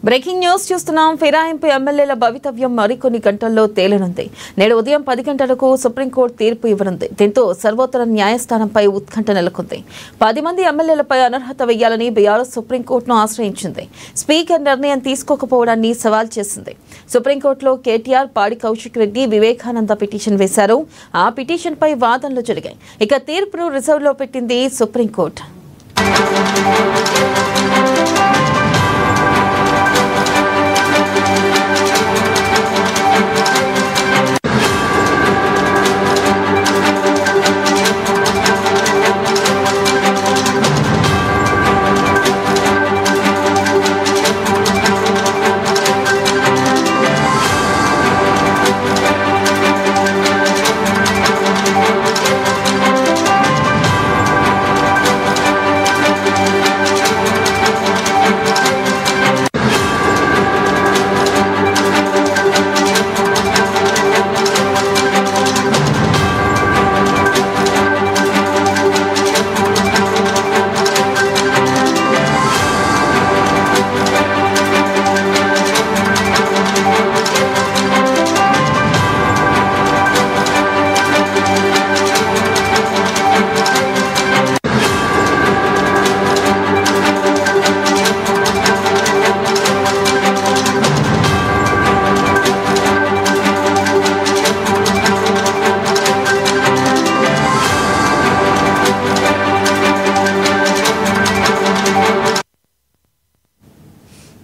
Breaking news చూస్తున్నాం. ఫిరాయింపు ఎమ్మెల్యేల భవితవ్యం మరికొన్ని గంటల్లో తేలనుంది. నేడు ఉదయం 10 గంటలకు సుప్రీంకోర్టు తీర్పు ఇవ్వనుంది. దీంతో సర్వోత్తర న్యాయస్థానంపై ఉత్కంఠ నెలకొంది. 10 మంది ఎమ్మెల్యేలపై అనర్హత వేయాలని బీఆర్ఎస్ సుప్రీంకోర్టును ఆశ్రయించింది. స్పీకర్ నిర్ణయం తీసుకోకపోవడాన్ని సవాల్ చేసింది. సుప్రీంకోర్టులో కేటీఆర్, పాడి కౌశిక్ రెడ్డి, వివేకానంద పిటిషన్ వేశారు. ఆ పిటిషన్పై వాదనలు జరిగాయి. ఇక తీర్పును రిజర్వ్లో పెట్టింది సుప్రీంకోర్టు.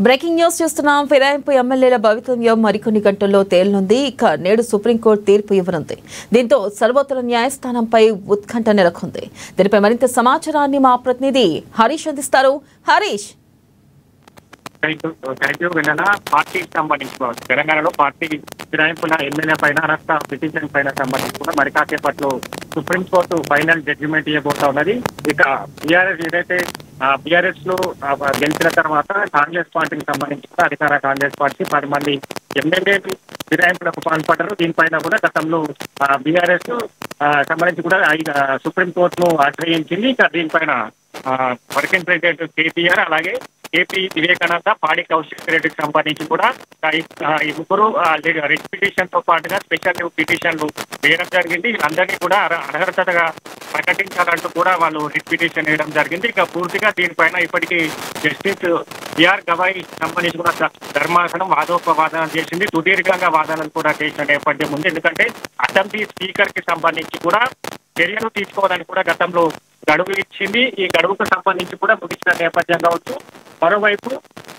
బ్రేకింగ్ న్యూస్ చూస్తున్నాం. ఫిరాయింపు ఎమ్మెల్యేల భవితవ్యం మరికొన్ని గంటల్లో తేలనుంది. ఇక నేడు సుప్రీంకోర్టు తీర్పు ఇవ్వనుంది. దీంతో సర్వోత్తర న్యాయస్థానంపై ఉత్కంఠ నెలకొంది. దీనిపై మరింత సమాచారాన్ని మా ప్రతినిధి హరీష్ అందిస్తారు. హరీష్, పార్టీకి సంబంధించి తెలంగాణలో పార్టీ ఫిరాయింపుల ఎమ్మెల్యే పైన అనర్హత పిటిషన్ పైన సంబంధించి కూడా మరి కాసేపట్లో సుప్రీంకోర్టు ఫైనల్ జడ్జిమెంట్ ఇవ్వబోతా ఉన్నది. ఇక బీఆర్ఎస్ ఏదైతే బీఆర్ఎస్ లో గెలిచిన తర్వాత కాంగ్రెస్ పార్టీకి సంబంధించి కూడా అధికార కాంగ్రెస్ పార్టీ 10 మంది ఎమ్మెల్యేలు ఫిరాయింపులకు పాల్పడ్డారు. దీనిపైన కూడా గతంలో బీఆర్ఎస్ సంబంధించి కూడా సుప్రీంకోర్టును ఆశ్రయించింది. ఇక దీనిపైన వర్కింగ్ ప్రెసిడెంట్ కేటీఆర్, అలాగే ఏపీ వివేకానంద, పాడి కౌశిక్ రెడ్డికి సంబంధించి కూడా ఈ ముగ్గురు రిట్ పిటిషన్ తో పాటుగా స్పెషల్ పిటిషన్లు వేయడం జరిగింది. వీళ్ళందరినీ కూడా అనర్హతగా ప్రకటించాలంటూ కూడా వాళ్ళు రిట్ పిటిషన్ వేయడం జరిగింది. ఇక పూర్తిగా దీనిపైన ఇప్పటికీ జస్టిస్ బిఆర్ గవాయ్ సంబంధించి కూడా ధర్మాసనం వాదోపవాదన చేసింది. సుదీర్ఘంగా వాదనలు కూడా చేసిన నేపథ్యం ఉంది. ఎందుకంటే అసెంబ్లీ స్పీకర్ కి సంబంధించి కూడా చర్యలు తీసుకోవడానికి కూడా గతంలో గడువు ఇచ్చింది. ఈ గడువుకు సంబంధించి కూడా ముగిసిన నేపథ్యం కావచ్చు. మరోవైపు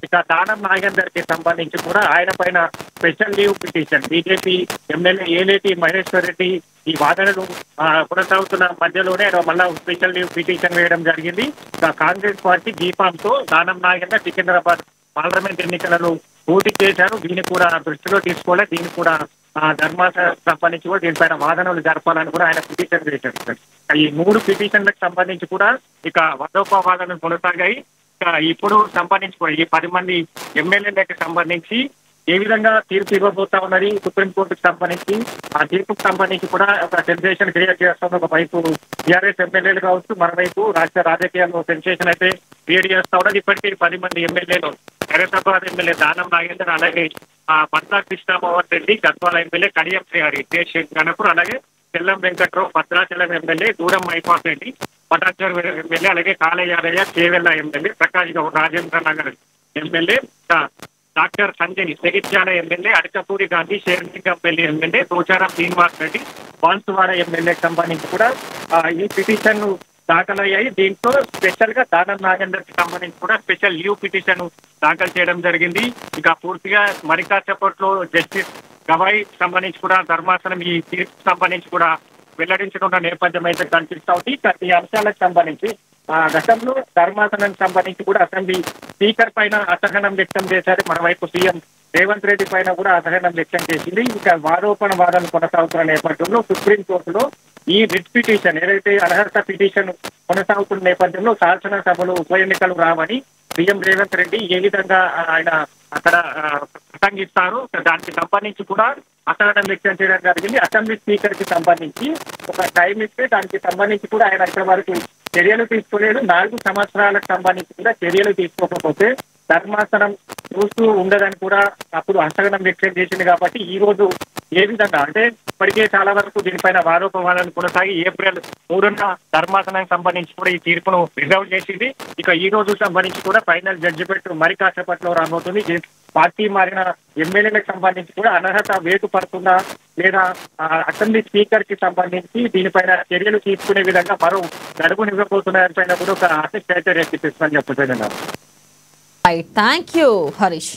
ఇక దానం నాగేందర్ కి సంబంధించి కూడా ఆయన పైన special leave petition BJP MLA Eleti Maheshwar Reddy ఈ వాదనలు కొనసాగుతున్న మధ్యలోనే మళ్ళా స్పెషల్ లీవ్ పిటిషన్ వేయడం జరిగింది. కాంగ్రెస్ పార్టీ బీఫామ్తో దానం నాగేందర్ సికింద్రాబాద్ పార్లమెంట్ ఎన్నికలను పోటీ చేశారు. దీన్ని కూడా దృష్టిలో తీసుకోవాలి. దీన్ని కూడా ధర్మాసనం సంబంధించి కూడా దీనిపైన వాదనలు జరపాలని కూడా ఆయన పిటిషన్ వేశారు. ఈ 3 పిటిషన్లకు సంబంధించి కూడా ఇక వాదోపవాదనలు కొనసాగాయి. ఇప్పుడు సంబంధించి కూడా ఈ 10 మంది ఎమ్మెల్యేలకు సంబంధించి ఏ విధంగా తీర్పు ఇవ్వబోతా ఉన్నది సుప్రీంకోర్టుకు సంబంధించి, ఆ తీర్పుకు సంబంధించి కూడా ఒక సెన్సేషన్ క్రియేట్ చేస్తుంది. ఒకవైపు టీఆర్ఎస్ ఎమ్మెల్యేలు కావచ్చు, మరోవైపు రాష్ట్ర రాజకీయాల్లో సెన్సేషన్ అయితే క్రియేట్ చేస్తా ఉన్నది. ఇప్పటికీ 10 మంది ఎమ్మెల్యేలు హైదరాబాద్ ఎమ్మెల్యే దానం నాగేందర్, అలాగే పద్మా కృష్ణమోహన్ రెడ్డి, గద్వాల ఎమ్మెల్యే కడియం శ్రీహరి, గణపూర్, అలాగే తెల్లం వెంకట్రావు, భద్రాచలం ఎమ్మెల్యే దూరం మైపాస్ రెడ్డి, పటాచర్ ఎమ్మెల్యే, అలాగే కాళయాదయ్య, Chevella MLA, Prakash Goud Rajendra Nagar MLA, doctor Sanjay Jagtial MLA, Arekapudi Gandhi, Serilingampally MLA, Pocharam Srinivas Reddy, Banswada ఎమ్మెల్యేకి సంబంధించి కూడా ఈ పిటిషన్ దాఖలయ్యాయి. దీంతో స్పెషల్ గా దానం నాగేందర్ కి సంబంధించి కూడా స్పెషల్ లీవ్ పిటిషన్ దాఖలు చేయడం జరిగింది. ఇక పూర్తిగా మరి కాసేపట్లో జస్టిస్ గవాయ్ సంబంధించి కూడా ధర్మాసనం ఈ తీర్పు సంబంధించి కూడా వెల్లడించనున్న నేపథ్యం అయితే కనిపిస్తా ఉంది. ఈ అంశాలకు సంబంధించి గతంలో ధర్మాసనానికి సంబంధించి కూడా అసెంబ్లీ స్పీకర్ పైన అసహనం వ్యక్తం చేశారు. మరోవైపు సీఎం రేవంత్ రెడ్డి పైన కూడా అసహనం వ్యక్తం చేసింది. ఇక వాదనలు కొనసాగుతున్న నేపథ్యంలో సుప్రీంకోర్టులో ఈ రిట్ పిటిషన్ ఏదైతే అనర్హత పిటిషన్ కొనసాగుతున్న నేపథ్యంలో శాసనసభలో ఉప ఎన్నికలు రావని సీఎం రేవంత్ రెడ్డి ఏ విధంగా ఆయన అక్కడ ప్రసంగిస్తారు దానికి సంబంధించి కూడా అసహనం వ్యక్తం చేయడం జరిగింది. అసెంబ్లీ స్పీకర్ కి సంబంధించి ఒక టైం ఇస్తే దానికి సంబంధించి కూడా ఆయన ఇప్పటి వరకు చర్యలు తీసుకోలేదు. 4 సంవత్సరాలకు సంబంధించి కూడా చర్యలు తీసుకోకపోతే ధర్మాసనం చూస్తూ ఉండదని కూడా అప్పుడు అంతగనం వ్యక్తం చేసింది. కాబట్టి ఈ రోజు ఏ విధంగా అంటే ఇప్పటికే చాలా వరకు దీనిపైన ఆరోపణలు కొనసాగి ఏప్రిల్ 3న ధర్మాసనానికి సంబంధించి కూడా ఈ తీర్పును రిజర్వ్ చేసింది. ఇక ఈ రోజు సంబంధించి కూడా ఫైనల్ జడ్జిమెంట్ మరి కాసేపట్లో రాబోతుంది. పార్టీ మారిన ఎమ్మెల్యేలకు సంబంధించి కూడా అనర్హత వేటు పడుతుందా లేదా అసెంబ్లీ స్పీకర్ కి సంబంధించి దీనిపైన చర్యలు తీసుకునే విధంగా మరో గడువునివ్వబోతున్న దానిపైన కూడా ఒక ఆసక్తి అయితే రేకెత్తిస్తుందని చెప్పుతున్నాను. Thank you Harish.